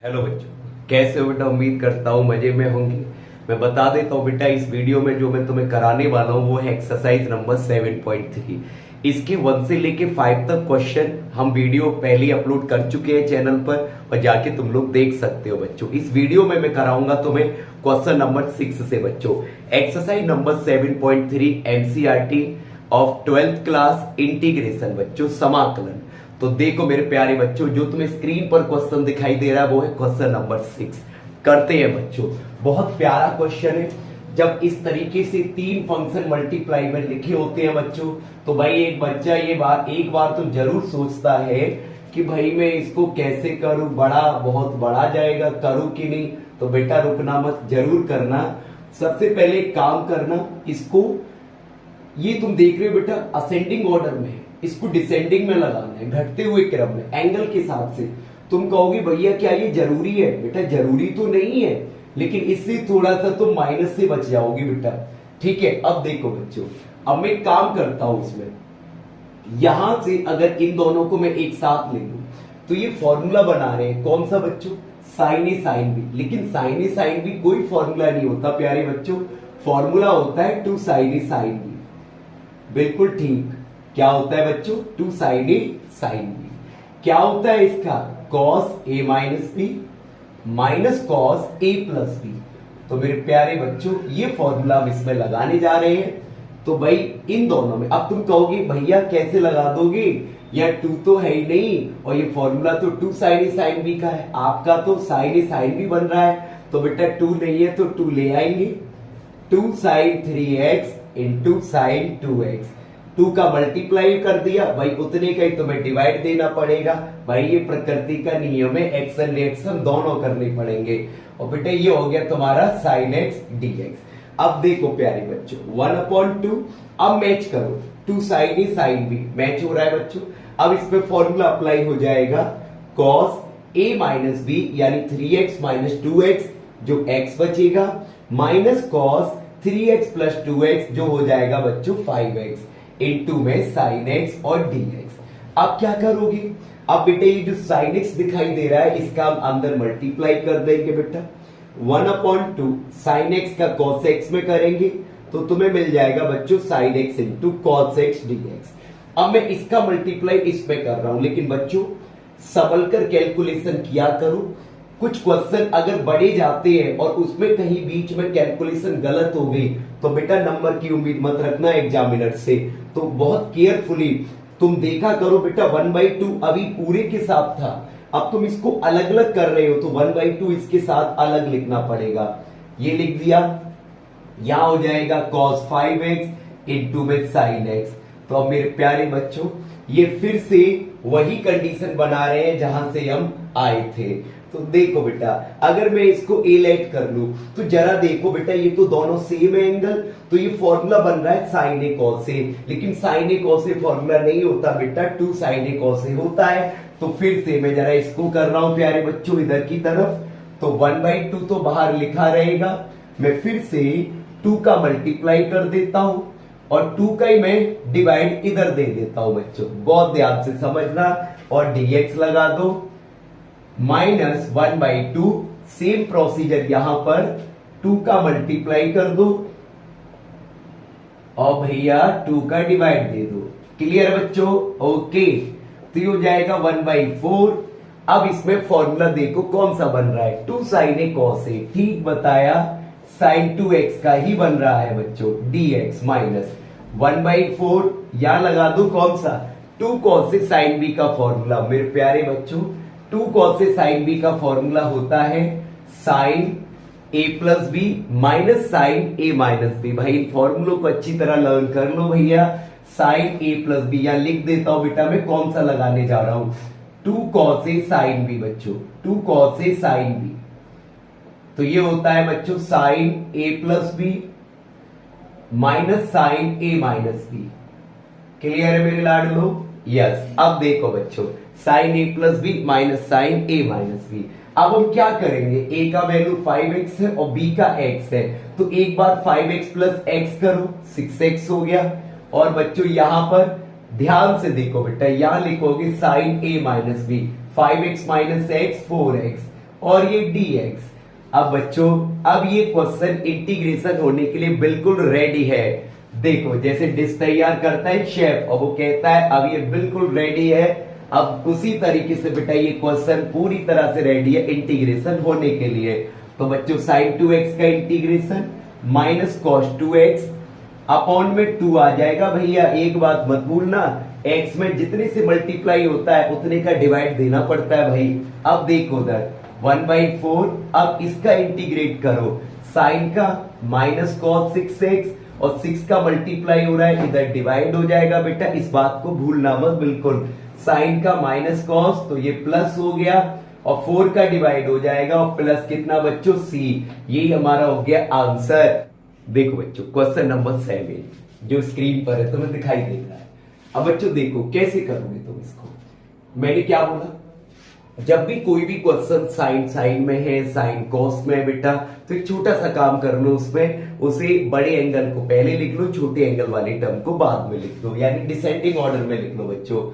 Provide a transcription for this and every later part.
Hello बच्चों, कैसे हो बेटा। उम्मीद करता हूँ मजे में होंगे। मैं बता देता हूँ बेटा, इस वीडियो में जो मैं तुम्हें कराने वाला हूँ वो है एक्सरसाइज नंबर 7.3। इसके 1 से लेके 5 तक क्वेश्चन हम वीडियो पहले अपलोड कर चुके हैं चैनल पर और जाके तुम लोग देख सकते हो बच्चों। इस वीडियो में मैं कराऊंगा तुम्हें क्वेश्चन नंबर 6 से बच्चों। Exercise number 7.3 MCERT of 12th class integration बच्चों, समाकलन। तो देखो मेरे प्यारे बच्चों, जो तुम्हें स्क्रीन पर क्वेश्चन दिखाई दे रहा है वो है क्वेश्चन नंबर 6। करते हैं बच्चों। बहुत प्यारा क्वेश्चन है। जब इस तरीके से 3 फंक्शन मल्टीप्लाई में लिखे होते हैं बच्चों, तो भाई एक बच्चा एक बार तो जरूर सोचता है कि भाई मैं इसको कैसे करूं, बहुत बड़ा जाएगा, करूं कि नहीं। तो बेटा रुकना मत, जरूर करना। सबसे पहले काम करना, इसको ये तुम देख रहे हो बेटा असेंडिंग ऑर्डर में, इसको डिसेंडिंग में लगाना है, घटते हुए क्रम में एंगल के हिसाब से। तुम कहोगे भैया क्या ये जरूरी है? बेटा जरूरी तो नहीं है, लेकिन इससे थोड़ा सा तुम माइनस से बच जाओगे बेटा। ठीक है, अब देखो बच्चों, अब मैं काम करता हूं इसमें। यहां से अगर इन दोनों को मैं एक साथ ले लूं तो ये फॉर्मूला बना रहे हैं, कौन सा बच्चों? साइन ए साइन बी। लेकिन साइन ए साइन बी कोई फॉर्मूला नहीं होता प्यारे बच्चों, फॉर्मूला होता है 2 साइन ए साइन बी। बिल्कुल ठीक। क्या होता है बच्चों? 2 साइन ए साइन बी। क्या होता है इसका? Cos A minus B minus cos A plus B. तो मेरे प्यारे बच्चों ये फॉर्मूला हम इसमें लगाने जा रहे हैं। तो भाई इन दोनों में अब तुम कहोगे भैया कैसे लगा दोगे, या 2 तो है ही नहीं और ये फॉर्मूला तो 2 साइन ए साइन बी का है। आपका तो साइन ए साइन बी बन रहा है, तो बेटा 2 नहीं है तो 2 ले आएंगे। 2 sign 3x into sine 2x। 2 का मल्टीप्लाई कर दिया भाई, उतने का ही तुम्हें डिवाइड देना पड़ेगा। भाई ये प्रकृति का नियम है, एक्शन रिएक्शन दोनों करने पड़ेंगे। और बेटा ये हो गया तुम्हारा साइन एक्स डीएक्स। अब देखो प्यारे बच्चों 1/2, अब मैच करो 2 साइन ए साइन बी, मैच हो रहा है बच्चों। अब इसमें फॉर्मूला अप्लाई हो जाएगा कॉस ए माइनस बी यानी 3x माइनस 2x, जो x बचेगा, minus cos 3x plus 2x जो हो जाएगा बच्चों 5x, इनटू में साइन एक्स और dx। अब क्या करोगे? अब बेटे ये जो साइन एक्स दिखाई दे रहा है इसका हम अंदर मल्टीप्लाई कर देंगे बेटा। 1/2 साइन एक्स का कॉस एक्स में करेंगे तो तुम्हें मिल जाएगा बच्चों sine x into cos x dx. अब मैं इसका मल्टीप्लाई इसमें कर रहा हूं, लेकिन बच्चों संभल कर कैलकुलेशन किया करो। कुछ क्वेश्चन अगर बढ़े जाते हैं और उसमें कहीं बीच में कैलकुलेशन गलत हो गई तो बेटा नंबर की उम्मीद मत रखना एग्जामिनर से। तो बहुत केयरफुली तुम देखा करो बेटा। 1/2 अभी पूरे के साथ था, अब तुम इसको अलग अलग कर रहे हो तो 1/2 इसके साथ अलग लिखना पड़ेगा। ये लिख दिया, यहां हो जाएगा cos 5x इंटू में sin x। तो अब मेरे प्यारे बच्चों ये फिर से वही कंडीशन बना रहे हैं जहां से हम आए थे। तो देखो बेटा अगर मैं इसको ए लेट कर लूं तो जरा देखो बेटा ये तो दोनों सेम एंगल, तो ये फॉर्मूला बन रहा है साइन ए कॉस ए। लेकिन sign A cos a formula नहीं होता बेटा, 2 साइन ए कॉस ए होता है। तो फिर से मैं जरा इसको कर रहा हूं प्यारे बच्चों इधर की तरफ, तो 1/2 तो बाहर लिखा रहेगा। मैं फिर से 2 का मल्टीप्लाई कर देता हूं और 2 का ही मैं डिवाइड इधर दे देता हूं बच्चों, बहुत ध्यान से समझना। और dx लगा दो, माइनस 1/2 सेम प्रोसीजर यहां पर 2 का मल्टीप्लाई कर दो और भैया 2 का डिवाइड दे दो। क्लियर बच्चों? ओके, तो ये हो जाएगा 1/4। अब इसमें फॉर्मूला देखो कौन सा बन रहा है, 2 साइन ए कॉस ए। ठीक बताया, साइन 2x का ही बन रहा है बच्चों, dx माइनस 1/4 यहां लगा दो कौन सा, 2 कॉस ए साइन बी का फॉर्मूला। मेरे प्यारे बच्चों 2 कॉस ए साइन बी का फॉर्मूला होता है sign A plus B minus sign A minus B. भाई इन फॉर्मूलों को अच्छी तरह लर्न कर लो भैया। साइन ए प्लस बी, या लिख देता हूं बेटा मैं कौन सा लगाने जा रहा हूं, 2 कॉस ए साइन बी बच्चों, 2 कॉस ए साइन बी। तो ये होता है बच्चों sign A plus B minus sign A minus B. Clear है मेरे लाडलो? यस। अब देखो बच्चों sign A plus B minus sign A minus B. अब हम क्या करेंगे, ए का वैल्यू 5x है और बी का x है, तो एक बार 5x प्लस x करो, 6x हो गया। और बच्चों यहां पर ध्यान से देखो बेटा, यहां लिखोगे sine A minus B, 5x minus X 4x और ये dx। अब बच्चों अब ये क्वेश्चन इंटीग्रेशन होने के लिए बिल्कुल रेडी है। देखो जैसे डिश तैयार करता है शेफ और वो कहता है अब ये बिल्कुल रेडी है, अब उसी तरीके से बेटा ये क्वेश्चन पूरी तरह से रेडी है इंटीग्रेशन होने के लिए। तो बच्चों sin 2x का integration minus cos 2x upon में 2 आ जाएगा। भैया एक बात मत भूलना, x में जितने से मल्टीप्लाई होता है उतने का डिवाइड देना पड़ता है भाई। अब देखो उधर 1/4, अब इसका इंटीग्रेट करो, साइन का माइनस cos 6x और 6 का मल्टीप्लाई हो रहा है इधर डिवाइड हो जाएगा बेटा, इस बात को भूलना मत बिल्कुल। साइन का माइनस cos तो ये प्लस हो गया और 4 का डिवाइड हो जाएगा और प्लस कितना बच्चों c, यही हमारा हो गया आंसर। देखो बच्चों क्वेश्चन नंबर 7 जो स्क्रीन पर है तुम्हें दिखाई दे रहा है। अब बच्चों देखो कैसे करोगे तुम इसको। मैंने क्या बोला, जब भी कोई भी क्वेश्चन साइन में है, साइन कॉस में है बेटा, तो एक छोटा सा काम कर लो उसमें, उसे बड़े एंगल को पहले लिख लो, छोटे एंगल वाले टर्म को बाद में लिख लो, यानी डिसेंडिंग ऑर्डर में लिख लो बच्चों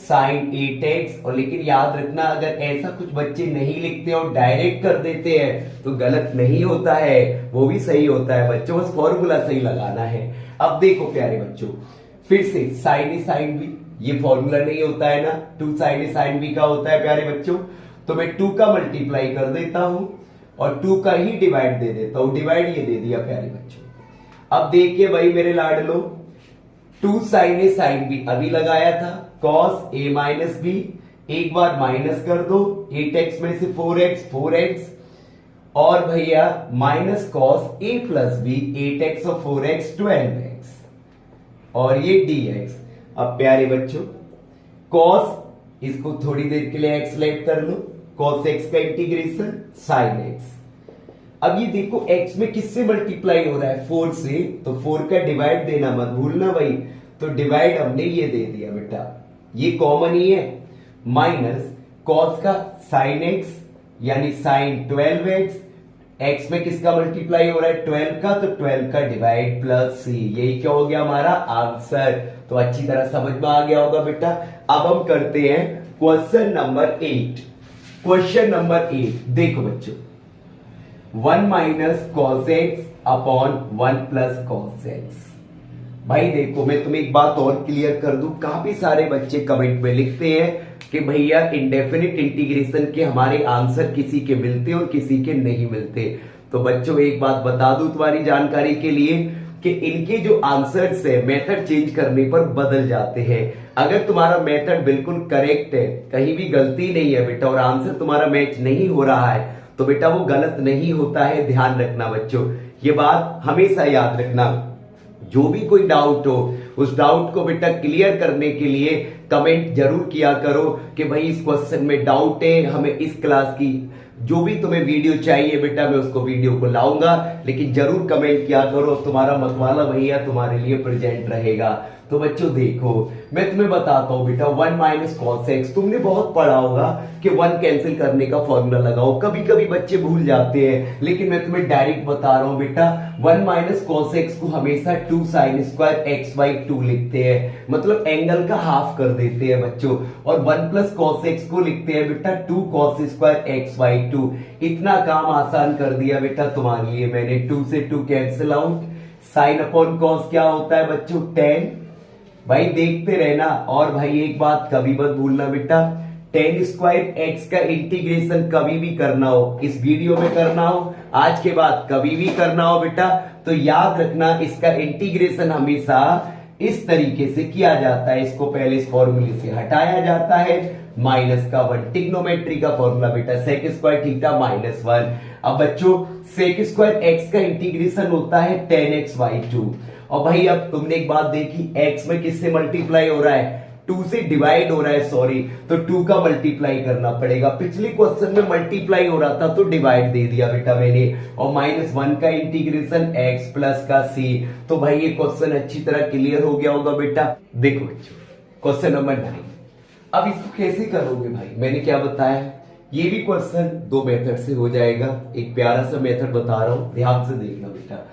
साइन 8x। और लेकिन याद रखना अगर ऐसा कुछ बच्चे नहीं लिखते और डायरेक्ट कर देते हैं तो गलत नहीं होता है, वो भी सही होता है बच्चों, बस फॉर्मूला सही लगाना है। अब देखो प्यारे बच्चों फिर से साइन ए साइन बी, ये फॉर्मूला नहीं होता है ना, 2 साइन ए साइन बी का होता है प्यारे बच्चों। तो मैं 2 का मल्टीप्लाई कर देता हूं और 2 का ही डिवाइड दे देता हूं, डिवाइड ये दे दिया प्यारे बच्चों। अब देखिए भाई मेरे लाडलो 2 साइन ए साइन बी अभी लगाया था, cos a माइनस बी, एक बार माइनस कर दो 8x में से 4x और भैया minus cos a plus B 8x और 4x 12x और ये dx। अब प्यारे बच्चों cos, इसको थोड़ी देर के लिए x लेट कर लो, cos x का इंटीग्रेशन sin x। अब ये देखो x में किससे मल्टीप्लाई हो रहा है 4 से, तो 4 का डिवाइड देना मत भूलना भाई। तो डिवाइड हमने ये दे दिया बेटा, ये कॉमन ही है, माइनस cos का sin x यानी sin 12x, x में किसका मल्टीप्लाई हो रहा है 12 का, तो 12 का डिवाइड प्लस c, यही क्या हो गया हमारा आंसर। तो अच्छी तरह समझ में आ गया होगा बेटा। अब हम करते हैं क्वेश्चन नंबर 8। क्वेश्चन नंबर 8 देखो बच्चों 1 minus cos x upon 1 plus cos x। भाई देखो मैं तुम्हें एक बात और क्लियर कर दूं, काफी सारे बच्चे कमेंट में लिखते हैं कि भैया इंडेफिनिट इंटीग्रेशन के हमारे आंसर किसी के मिलते और किसी के नहीं मिलते। तो बच्चों एक बात बता दूं तुम्हारी जानकारी के लिए कि इनके जो आंसर्स है मेथड चेंज करने पर बदल जाते हैं। अगर तुम्हारा मेथड बिल्कुल करेक्ट है, कहीं भी गलती नहीं है बेटा, और आंसर तुम्हारा मैच नहीं हो रहा है तो बेटा वो गलत नहीं होता है, ध्यान रखना बच्चों, ये बात हमेशा याद रखना। जो भी कोई डाउट हो उस डाउट को बेटा क्लियर करने के लिए कमेंट जरूर किया करो कि भाई इस क्वेश्चन में डाउट है, हमें इस क्लास की जो भी तुम्हें वीडियो चाहिए बेटा मैं उसको वीडियो को लाऊंगा, लेकिन जरूर कमेंट किया करो, तुम्हारा मतवाला भैया तुम्हारे लिए प्रेजेंट रहेगा। तो बच्चों देखो मैं तुम्हें बताता हूं बेटा 1 माइनस cos x, तुमने बहुत पढ़ा होगा कि 1 कैंसिल करने का फॉर्मूला लगाओ, कभी कभी बच्चे भूल जाते हैं, लेकिन मैं तुम्हें डायरेक्ट बता रहा हूं बेटा 1 माइनस cos x को हमेशा 2 sin स्क्वायर x बाई 2 लिखते हैं, मतलब एंगल का हाफ कर देते हैं बच्चों, और 1 प्लस cos x को लिखते हैं बेटा 2 cos स्क्वायर x बाई 2। इतना काम आसान कर दिया बेटा तुम्हारे लिए मैंने, 2 से 2 cancel out, sine upon cos क्या होता है बच्चों 10। भाई देखते रहना, और भाई एक बात कभी मत भूलना बेटा, tan स्क्वायर x का इंटीग्रेशन कभी भी करना हो, इस वीडियो में करना हो, आज के बाद कभी भी करना हो बेटा, तो याद रखना इसका इंटीग्रेशन हमेशा इस तरीके से किया जाता है, इसको पहले इस फॉर्मूले से हटाया जाता है, माइनस का 1 ट्रिग्नोमेट्री का फॉर्मूला बेटा सेक स्क्वायर थीटा माइनस 1। अब बच्चों सेक स्क्वायर x का इंटीग्रेशन होता है tan x बाई 2। और भाई अब तुमने एक बात देखी, x में किससे मल्टीप्लाई हो रहा है 2 से डिवाइड हो रहा है, सॉरी, तो 2 का मल्टीप्लाई करना पड़ेगा। पिछले क्वेश्चन में मल्टीप्लाई हो रहा था तो डिवाइड दे दिया बेटा मैंने, और माइनस 1 का इंटीग्रेशन x प्लस का c। तो भाई ये क्वेश्चन अच्छी तरह क्लियर हो गया होगा बेटा। देखो बच्चों क्वेश्चन नंबर 9, अब इसको कैसे करोगे भाई, मैंने क्या बताया, ये भी क्वेश्चन 2 मेथड से हो जाएगा, एक प्यारा सा मेथड बता रहा हूं, ध्यान से देखना बेटा।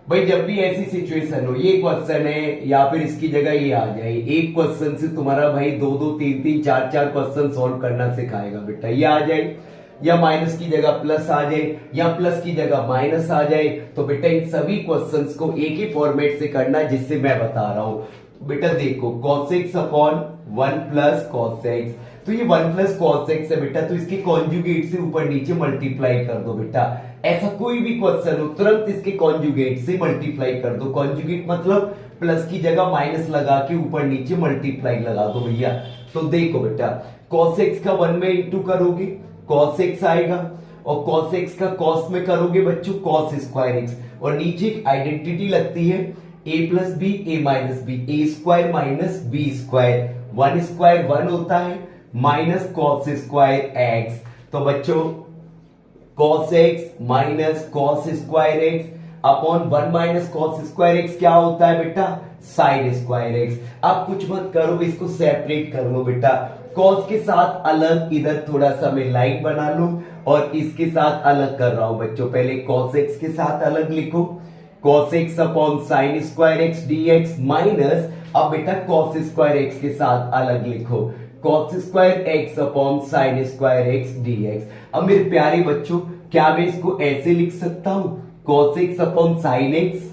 भाई जब भी ऐसी सिचुएशन हो, ये क्वेश्चन है या फिर इसकी जगह ये आ जाए, एक क्वेश्चन से तुम्हारा भाई 2-2 3-3 4-4 क्वेश्चन सॉल्व करना सिखाएगा बेटा, ये आ जाए या माइनस की जगह प्लस आ जाए या प्लस की जगह माइनस आ जाए। तो बेटा इन सभी क्वेश्चंस को एक ही फॉर्मेट से करना जिससे मैं बता रहा हूं। बेटा देखो cos x upon 1 plus cos x, तो ये 1 प्लस cos x है बेटा, तो इसके कॉन्जुगेट से ऊपर नीचे मल्टीप्लाई कर दो बेटा। ऐसा कोई भी क्वेश्चन हो तुरंत इसके कॉन्जुगेट से मल्टीप्लाई कर दो। कॉन्जुगेट मतलब प्लस की जगह माइनस लगा के ऊपर नीचे मल्टीप्लाई लगा दो भैया। तो देखो बेटा cos x का 1 में इंटू करोगे cos x आएगा, और cos x का cos में करोगे बच्चों cos स्क्वायर x, और नीचे एक आइडेंटिटी लगती है a plus B A minus B, A square minus B square, 1 square 1 होता है माइनस cos स्क्वायर x। तो बच्चों cos x minus cos square x upon 1 minus cos square x क्या होता है बेटा sin स्क्वायर x। अब कुछ मत करो, इसको सेपरेट कर लो बेटा। cos के साथ अलग इधर थोड़ा सा मैं लाइन बना लूं और इसके साथ अलग कर रहा हूं बच्चों। पहले cos x के साथ अलग लिखो, cos x upon sin square x dx minus, अब बेटा cos स्क्वायर x के साथ अलग लिखो, cos square x upon sin square x dx। अब मेरे प्यारे बच्चों क्या मैं इसको ऐसे लिख सकता हूं cos x upon sin x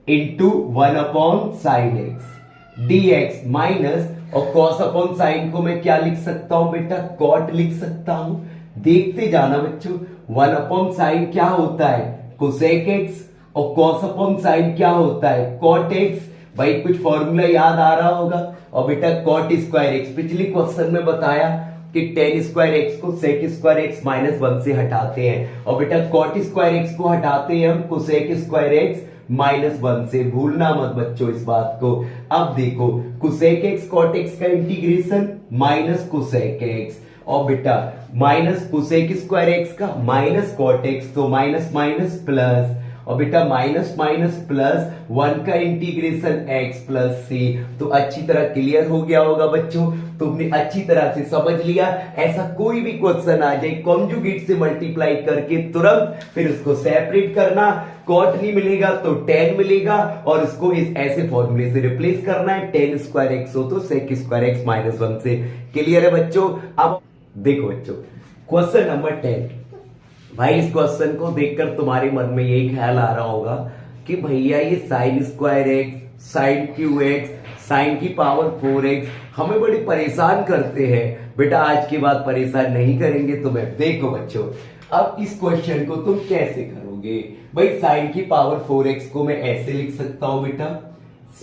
into 1 upon sin x dx minus, और cos अपॉन sin को मैं क्या लिख सकता हूं बेटा cot लिख सकता हूं। देखते जाना बच्चों, 1 अपॉन sin क्या होता है cosec x, और cos अपॉन sin क्या होता है cot x। भाई कुछ फॉर्मूला याद आ रहा होगा। और बेटा cot स्क्वायर x पिछले क्वेश्चन में बताया कि tan स्क्वायर x को sec स्क्वायर x माइनस 1 से हटाते हैं, और बेटा cot स्क्वायर x को हटाते हैं हम cosec स्क्वायर x माइनस 1 से। भूलना मत बच्चों इस बात को। अब देखो cosec x cot x का इंटीग्रेशन माइनस cosec x, और बेटा माइनस cosec स्क्वायर x का माइनस cot x, तो माइनस माइनस प्लस, और बेटा माइनस माइनस प्लस 1 का इंटीग्रेशन x प्लस c। तो अच्छी तरह क्लियर हो गया होगा बच्चों, तुमने अच्छी तरह से समझ लिया। ऐसा कोई भी क्वेश्चन आ जाए कॉन्जुगेट से मल्टीप्लाई करके तुरंत फिर उसको सेपरेट करना, cot नहीं मिलेगा तो tan मिलेगा, और उसको इस ऐसे फॉर्मूले से रिप्लेस करना है, tan स्क्वायर x हो तो sec स्क्वायर x माइनस 1 से। क्लियर है बच्चों। अब देखो बच्चों क्वेश्चन नंबर 10। भाई इस क्वेश्चन को देखकर तुम्हारे मन में यही ख्याल आ रहा होगा कि भैया ये sine square x, sine cube x, sine की पावर 4x हमें बड़ी परेशान करते हैं। बेटा आज के बाद परेशान नहीं करेंगे तुम्हें। देखो बच्चों अब इस क्वेश्चन को तुम कैसे करोगे। भाई साइन की पावर 4x को मैं ऐसे लिख सकता हूं बेटा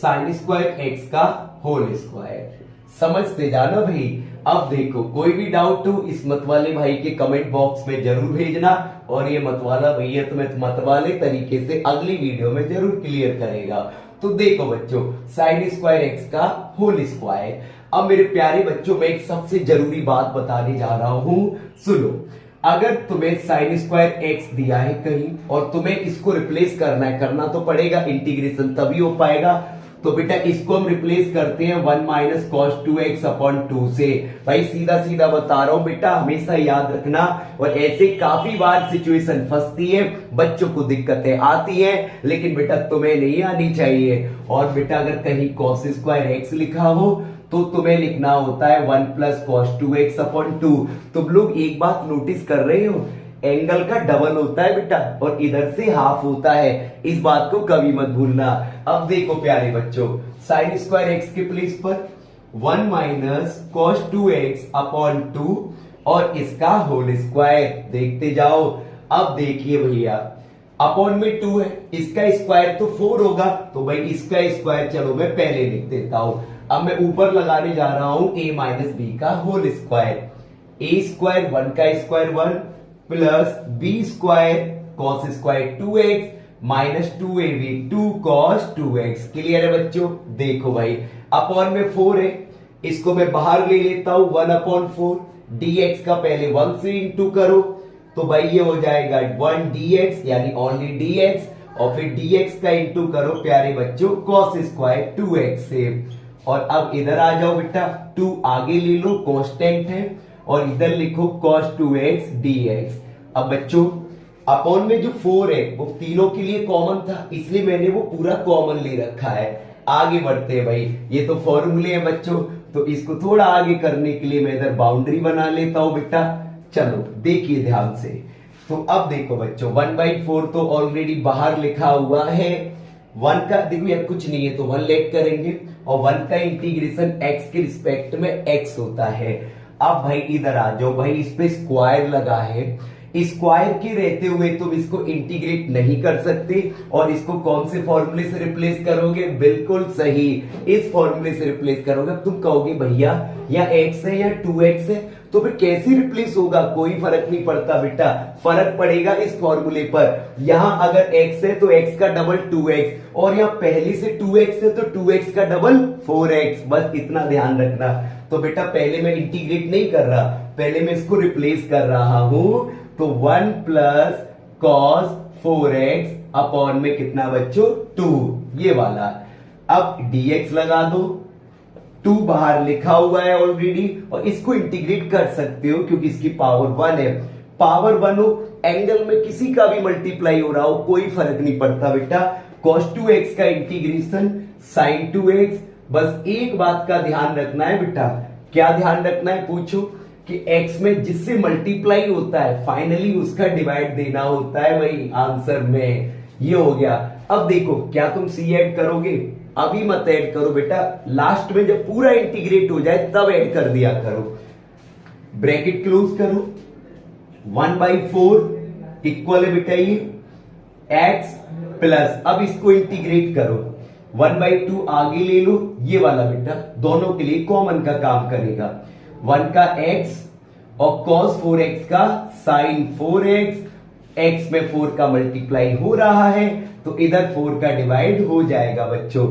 साइन स्क्वायर x का होल स्क्वायर। समझते जाना भाई। अब देखो कोई भी डाउट हो इस मतवाले भाई के कमेंट बॉक्स में जरूर भेजना, और ये मतवाला भैया तुम्हें मतवाले तरीके से अगली वीडियो में जरूर क्लियर करेगा। तो देखो बच्चों साइन स्क्वायर एक्स का होल स्क्वायर। अब मेरे प्यारे बच्चों मैं एक सबसे जरूरी बात बताने जा रहा हूं, सुनो। अगर तुम्हें साइन स्क्वायर एक्स दिया है कहीं और तुम्हें इसको रिप्लेस करना है, करना तो पड़ेगा, इंटीग्रेशन तभी हो पाएगा। तो बेटा इसको हम रिप्लेस करते हैं 1 माइनस कॉस 2x अपॉन 2 से। भाई सीधा सीधा बता रहा हूं बेटा, हमेशा याद रखना। और ऐसे काफी बार सिचुएशन फंसती है, बच्चों को दिक्कतें आती है, लेकिन बेटा तुम्हें नहीं आनी चाहिए। और बेटा अगर कहीं कॉस स्क्वायर एक्स लिखा हो तो तुम्हें लिखना होता है 1 प्लस कॉस 2x अपॉन 2। तुम लोग एक बात नोटिस कर रहे हो, एंगल का डबल होता है बेटा और इधर से हाफ होता है, इस बात को कभी मत भूलना। अब देखो प्यारे बच्चों साइन स्क्वायर एक्स के प्लेस पर 1 माइनस कॉस 2x अपॉन 2 और इसका होल स्क्वायर। देखते जाओ। अब देखिए भैया अपॉन में 2 है, इसका स्क्वायर तो 4 होगा, तो भाई इसका स्क्वायर चलो मैं पहले लिख देता हूं। अब मैं ऊपर लगाने जा रहा हूं a माइनस बी का होल स्क्वायर। a स्क्वायर 1 का square 1 plus B square cos square 2x minus 2ab 2 cos 2x। Clear है बच्चों। देखो भाई अपॉन में 4 है, इसको मैं बाहर ले लेता हूं 1 अपॉन 4, dx का पहले 1 से इंटू करो तो भाई ये हो जाएगा 1 dx यानी ओनली dx, और फिर dx का इंटू करो प्यारे बच्चों cos स्क्वायर 2x से। और अब इधर आ जाओ बेटा, 2 आगे ले लो कांस्टेंट है, और इधर लिखो cos 2x dx। अब बच्चों अपॉन में जो 4 है वो तीनों के लिए कॉमन था, इसलिए मैंने वो पूरा कॉमन ले रखा है। आगे बढ़ते हैं भाई, ये तो फॉर्मूले है बच्चों, तो इसको थोड़ा आगे करने के लिए मैं इधर बाउंड्री बना लेता हूं बेटा। चलो देखिए ध्यान से। तो अब देखो बच्चों 1/4 तो ऑलरेडी बाहर लिखा हुआ है। 1 का देखो यार कुछ नहीं है तो 1 लेट करेंगे और 1 का इंटीग्रेशन x के रिस्पेक्ट में x होता है। अब भाई इधर आ जाओ भाई, इस पे स्क्वायर लगा है, स्क्वायर के रहते हुए तुम इसको इंटीग्रेट नहीं कर सकते और इसको कौन से फॉर्मूले से रिप्लेस करोगे? बिल्कुल सही, इस फॉर्मूले से रिप्लेस करोगे। तुम कहोगे भैया या x है या 2x है, तो फिर कैसे रिप्लेस होगा? कोई फर्क नहीं पड़ता बेटा, फर्क पड़ेगा इस फॉर्मूले पर। यहां अगर x है तो x का डबल 2x और यहां पहले से 2x है तो 2x का डबल 4x, बस इतना ध्यान रखना। तो बेटा पहले मैं इंटीग्रेट नहीं कर रहा, पहले मैं इसको रिप्लेस कर रहा हूं। तो 1 प्लस कॉस 4x अपॉन में कितना बच्चों? 2, ये वाला। अब dx लगा दो, 2 बाहर लिखा हुआ है ऑलरेडी और इसको इंटीग्रेट कर सकते हो क्योंकि इसकी पावर 1 है। पावर 1 हो, एंगल में किसी का भी मल्टीप्लाई हो रहा हो, कोई फर्क नहीं पड़ता बेटा। cos 2x का इंटीग्रेशन sin 2x। बस एक बात का ध्यान रखना है बेटा, क्या ध्यान रखना है पूछो? कि x में जिससे मल्टीप्लाई होता है फाइनली उसका डिवाइड देना होता है वही आंसर में। ये हो गया। अब देखो क्या तुम c ऐड करोगे? अभी मत ऐड करो बेटा, लास्ट में जब पूरा इंटीग्रेट हो जाए तब ऐड कर दिया करो। ब्रैकेट क्लोज करो, 1/4 इक्वल है बेटा ये x प्लस, अब इसको इंटीग्रेट करो, 1/2 आगे ले लो, ये वाला बेटा दोनों के लिए कॉमन का काम करेगा। 1 का x और cos 4x का sin 4x, x में 4 का मल्टीप्लाई हो रहा है तो इधर 4 का डिवाइड हो जाएगा बच्चों।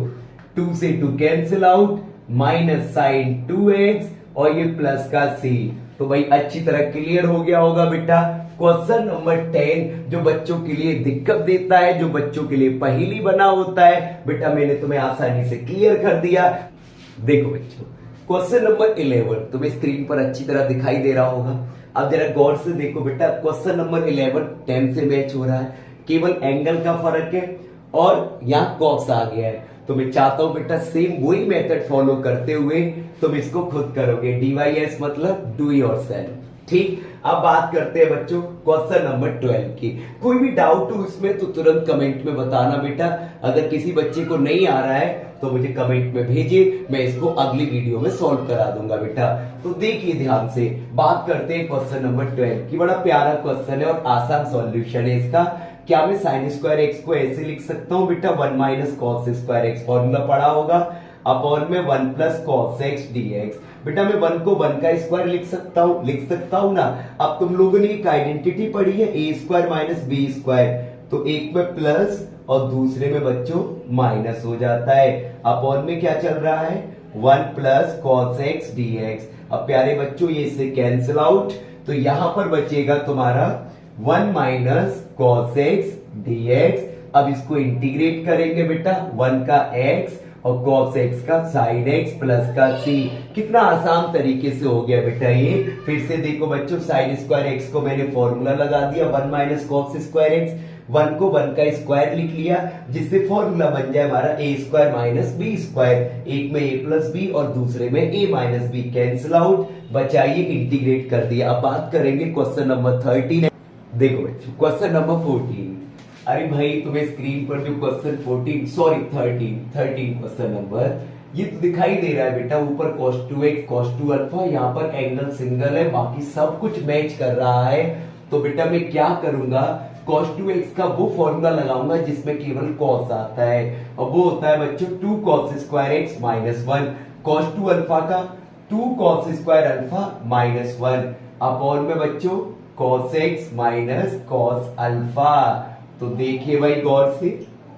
2 से 2 cancel out, minus sin 2x और ये प्लस का c। तो भाई अच्छी तरह क्लियर हो गया होगा बेटा। क्वेश्चन नंबर 10 जो बच्चों के लिए दिक्कत देता है, जो बच्चों के लिए पहेली बना होता है, बेटा मैंने तुम्हें आसानी से क्लियर कर दिया। देखो बच्चों क्वेश्चन नंबर 11 तुम्हें स्क्रीन पर अच्छी तरह दिखाई दे रहा होगा। अब जरा गौर से देखो बेटा, क्वेश्चन नंबर 11 10 से मैच हो रहा है, केवल एंगल का फर्क है और यहाँ कॉस आ गया है। तो मैं चाहता हूं बेटा सेम वही मेथड फॉलो करते हुए तुम इसको खुद करोगे। DYS मतलब डू योरसेल्फ। ठीक, अब बात करते हैं बच्चों क्वेश्चन नंबर 12 की। कोई भी डाउट हो इसमें तो तुरंत कमेंट में बताना बेटा। अगर किसी बच्चे को नहीं आ रहा है तो मुझे कमेंट में भेजिए, मैं इसको अगली वीडियो में सॉल्व करा दूंगा बेटा। तो देखिए ध्यान से, बात करते हैं क्वेश्चन नंबर 12 की। बड़ा प्यारा क्वेश्चन है और आसान सॉल्यूशन है इसका। क्या मैं साइन स्क्वायर एक्स को ऐसे लिख सकता हूं बेटा? 1 minus cos square x formula पढ़ा होगा, अपॉन में 1 प्लस कॉस एक्स डीएक्स। बेटा मैं 1 को 1 का स्क्वायर लिख सकता हूं ना। अब तुम लोगों ने एक आइडेंटिटी पढ़ी है ए स्क्वायर माइनस बी स्क्वायर, तो एक में प्लस और दूसरे में बच्चों माइनस हो जाता है। अपॉन में क्या चल रहा है? 1 प्लस कॉस एक्स डीएक्स। अब प्यारे बच्चों ये से कैंसिल आउट, तो यहां पर बचेगा तुम्हारा 1 माइनस कॉस एक्स डीएक्स। अब इसको इंटीग्रेट करेंगे बेटा, 1 का x और cos x का sin x प्लस का c। कितना आसान तरीके से हो गया बेटा ये। फिर से देखो बच्चों, sin स्क्वायर x को मैंने फॉर्मूला लगा दिया 1 माइनस कॉस स्क्वायर x, 1 को 1 का स्क्वायर लिख लिया जिससे फॉर्मूला बन जाए हमारा a square minus B square. एक में a प्लस बी और दूसरे में a minus B, cancel out, बचाइए इंटीग्रेट कर दिया। अब बात करेंगे क्वेश्चन नंबर 13। देखो बच्चों क्वेश्चन नंबर 14। अरे भाई तुम्हें स्क्रीन पर जो क्वेश्चन 13 क्वेश्चन नंबर ये तो दिखाई दे रहा है बेटा, ऊपर cos 2x cos 2 अल्फा, यहाँ पर एंगल सिंगल है, बाकी सब कुछ मैच कर रहा है। तो बेटा मैं क्या करूंगा, cos 2x का वो फॉर्मूला लगाऊंगा जिसमें केवल cos आता है और वो होता है बच्चों 2 cos square x minus 1। cos 2 alpha का 2 cos square alpha minus 1 upon में बच्चों cos x minus cos alpha. तो देखिए भाई गौर से,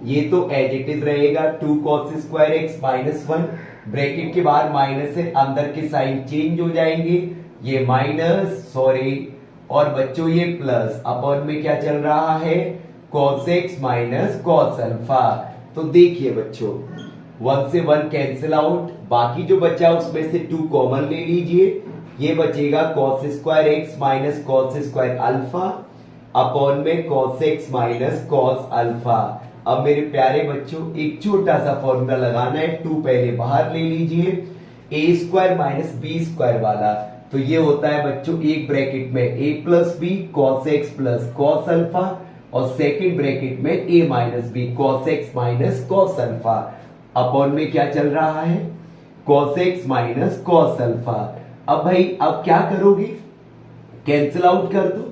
ये तो एज इट इज रहेगा 2 cos square x minus 1, bracket के बाहर माइनस है, अंदर के साइन चेंज हो जाएंगे, ये माइनस सॉरी और बच्चों ये प्लस, अपॉन में क्या चल रहा है cos x minus cos alpha. तो देखिए बच्चों 1 से 1 कैंसिल आउट, बाकी जो बचा उसमें से 2 कॉमन ले लीजिए, ये बचेगा cos square x minus cos square alpha upon में cos x minus cos alpha. अब मेरे प्यारे बच्चों एक छोटा सा फॉर्मूला लगाना है, 2 पहले बाहर ले लीजिए, a square minus B square वाला, तो ये होता है बच्चों एक ब्रैकेट में a plus B cos x plus cos alpha और सेकेंड ब्रैकेट में a minus B cos x minus cos alpha upon में क्या चल रहा है cos x minus cos alpha. अब भाई अब क्या करोगे कैंसिल आउट कर दो।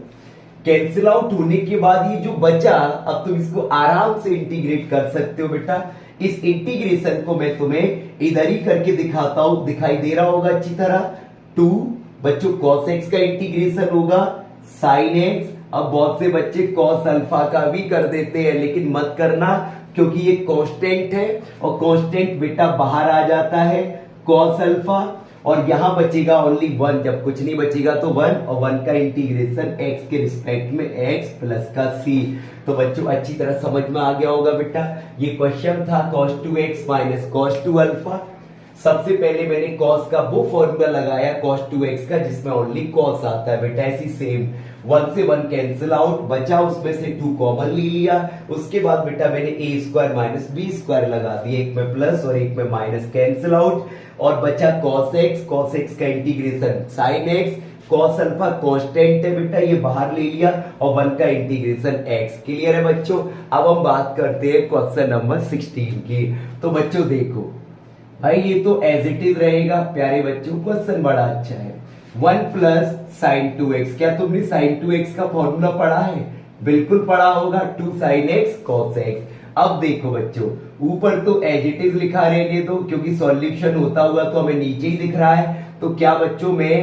कैंसिल आउट होने के बाद ये जो बचा अब तुम इसको आराम से इंटीग्रेट कर सकते हो बेटा। इस इंटीग्रेशन को मैं तुम्हें इधर ही करके दिखाता हूं, दिखाई दे रहा होगा अच्छी तरह। 2 बच्चों cos x का इंटीग्रेशन होगा sin x। अब बहुत से बच्चे cos अल्फा का भी कर देते हैं, लेकिन मत करना क्योंकि ये कांस्टेंट है और कांस्टेंट बेटा बाहर आ जाता है cos अल्फा और यहां बचेगा ओनली 1। जब कुछ नहीं बचेगा तो 1 और 1 का इंटीग्रेशन x के रिस्पेक्ट में x प्लस का c। तो बच्चों अच्छी तरह समझ में आ गया होगा बेटा। ये क्वेश्चन था cos 2x minus cos 2 alpha. सबसे पहले मैंने cos का वो फॉर्मूला लगाया cos 2x का जिसमें ओनली cos आता है बेटा। ऐसी सेम 1 से 1 कैंसिल आउट, बचा उसमें से 2 कॉमन ले लिया। उसके बाद बेटा मैंने a square minus B square लगा दिया, एक में प्लस और एक में माइनस कैंसिल आउट और बचा cos x का integration sin x। cos alpha constant है बेटा, ये बाहर ले लिया और 1 का इंटीग्रेशन x। क्लियर है बच्चों। अब हम बात करते हैं क्वेश्चन नंबर 16 की। तो बच्चों देखो भाई ये तो एज इट इज रहेगा प्यारे बच्चों, क्वेश्चन बड़ा अच्छा है। 1 प्लस साइन 2x, क्या तुमने साइन 2x का फॉर्मूला पढ़ा है? बिल्कुल पढ़ा होगा, 2 sin x cos x। अब देखो बच्चों ऊपर तो एज इट इज लिखा रहने दो क्योंकि सॉल्यूशन होता हुआ तो हमें नीचे ही दिख रहा है। तो क्या बच्चों मैं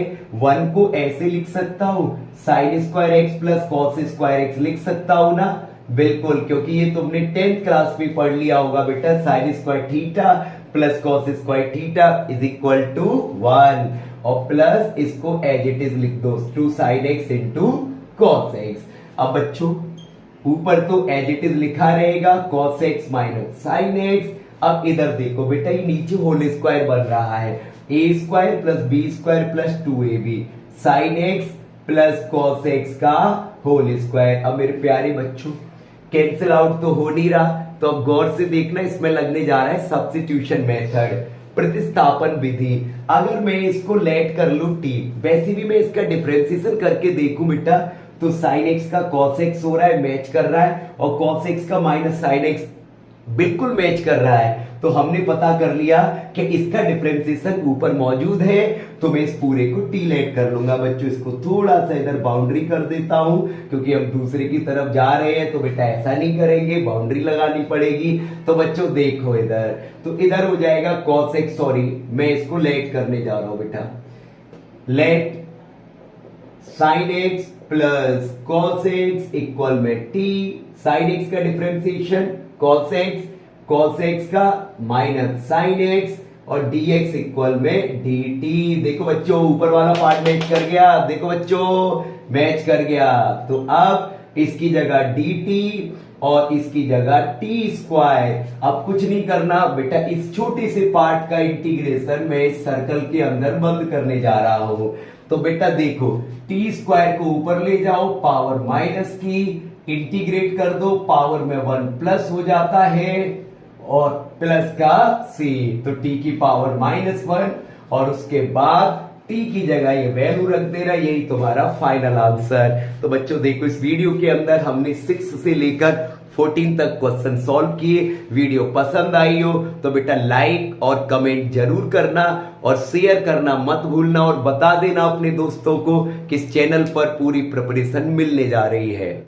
1 को ऐसे लिख सकता हूं sign square x plus cos square x लिख सकता हूं ना? बिल्कुल, क्योंकि ये तुमने 10th क्लास में पढ़ लिया होगा बेटा। Sine square theta plus cos square theta is equal to 1 और प्लस इसको एज इट इज लिख दो 2 sin x into cos x. अब बच्चों ऊपर तो एज इट इज लिखा रहेगा cos x minus sine x। अब इधर देखो बेटा ये नीचे होल स्क्वायर बन रहा है a square plus B square plus 2ab sine x plus cos x का होल स्क्वायर। अब मेरे प्यारे बच्चों कैंसिल आउट तो हो नहीं रहा, तो अब गौर से देखना इसमें लगने जा रहा है सब्स्टिट्यूशन मेथड, प्रतिस्थापन विधि। अगर मैं इसको लेट कर लू t, वैसे भी मैं इसका डिफरेंशिएशन करके देखूं बेटा तो sin x का cos x हो रहा है, मैच कर रहा है और cos x का माइनस sin x बिल्कुल मैच कर रहा है। तो हमने पता कर लिया कि इसका डिफरेंशिएशन ऊपर मौजूद है, तो मैं इस पूरे को t लेट कर लूंगा। बच्चों इसको थोड़ा सा इधर बाउंड्री कर देता हूं क्योंकि हम दूसरे की तरफ जा रहे हैं, तो बेटा ऐसा नहीं करेंगे, बाउंड्री लगानी पड़ेगी। तो बच्चों देखो इधर, तो इधर हो जाएगा cos x, सॉरी मैं इसको लेट करने जा रहा हूं बेटा, let sin x plus cos x equal में t, sin x का डिफरेंशिएशन cos x का माइनस sin x और dx इक्वल में dt। देखो बच्चों ऊपर वाला पार्ट मैच कर गया, देखो बच्चों मैच कर गया। तो अब इसकी जगह dt और इसकी जगह t स्क्वायर। अब कुछ नहीं करना बेटा, इस छोटे से पार्ट का इंटीग्रेशन मैं इस सर्कल के अंदर बंद करने जा रहा हूं। तो बेटा देखो t स्क्वायर को ऊपर ले जाओ, पावर माइनस की, इंटीग्रेट कर दो, पावर में 1 प्लस हो जाता है और प्लस का c, तो t की पावर -1 और उसके बाद t की जगह ये वैल्यू रख देना, यही तुम्हारा फाइनल आंसर। तो बच्चों देखो इस वीडियो के अंदर हमने 6 से लेकर 14 तक क्वेश्चन सॉल्व किए। वीडियो पसंद आई हो तो बेटा लाइक और कमेंट जरूर करना और शेयर करना मत भूलना और बता देना अपने दोस्तों को कि इस चैनल पर पूरी प्रिपरेशन मिलने जा रही है।